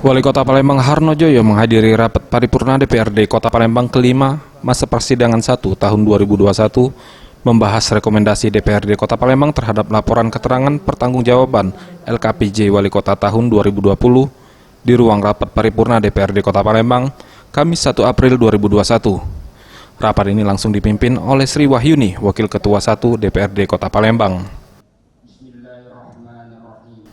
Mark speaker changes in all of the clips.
Speaker 1: Wali Kota Palembang Harnojoyo menghadiri rapat paripurna DPRD Kota Palembang kelima masa persidangan 1 tahun 2021 membahas rekomendasi DPRD Kota Palembang terhadap laporan keterangan pertanggungjawaban LKPJ Wali Kota tahun 2020 di ruang rapat paripurna DPRD Kota Palembang Kamis 1 April 2021. Rapat ini langsung dipimpin oleh Sri Wahyuni, Wakil Ketua 1 DPRD Kota Palembang.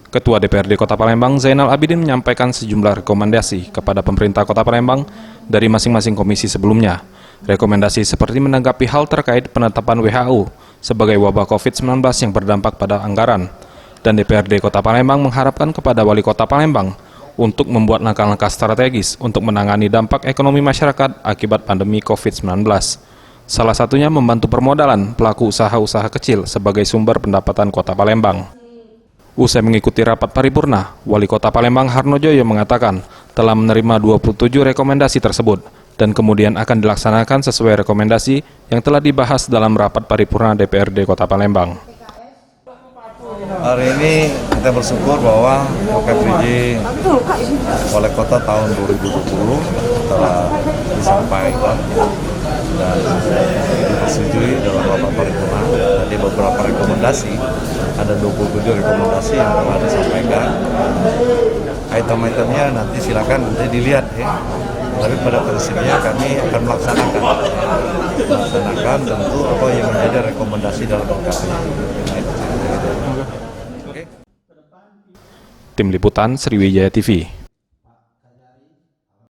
Speaker 1: Ketua DPRD Kota Palembang Zainal Abidin menyampaikan sejumlah rekomendasi kepada pemerintah Kota Palembang dari masing-masing komisi sebelumnya. Rekomendasi seperti menanggapi hal terkait penetapan WHO sebagai wabah COVID-19 yang berdampak pada anggaran. Dan DPRD Kota Palembang mengharapkan kepada Wali Kota Palembang untuk membuat langkah-langkah strategis untuk menangani dampak ekonomi masyarakat akibat pandemi COVID-19. Salah satunya membantu permodalan pelaku usaha-usaha kecil sebagai sumber pendapatan Kota Palembang. Usai mengikuti rapat paripurna, Wali Kota Palembang Harnojoyo mengatakan telah menerima 27 rekomendasi tersebut dan kemudian akan dilaksanakan sesuai rekomendasi yang telah dibahas dalam rapat paripurna DPRD Kota Palembang.
Speaker 2: Hari ini kita bersyukur bahwa LKPJ Wali Kota tahun 2020 telah disampaikan dan disetujui dalam rapat paripurna. Jadi beberapa rekomendasi, ada 27 rekomendasi yang telah disampaikan. Item-itemnya nanti silakan nanti dilihat ya. Tapi pada prinsipnya kami akan melaksanakan tentu apa yang menjadi rekomendasi dalam LKPJ.
Speaker 1: Tim Liputan Sriwijaya TV.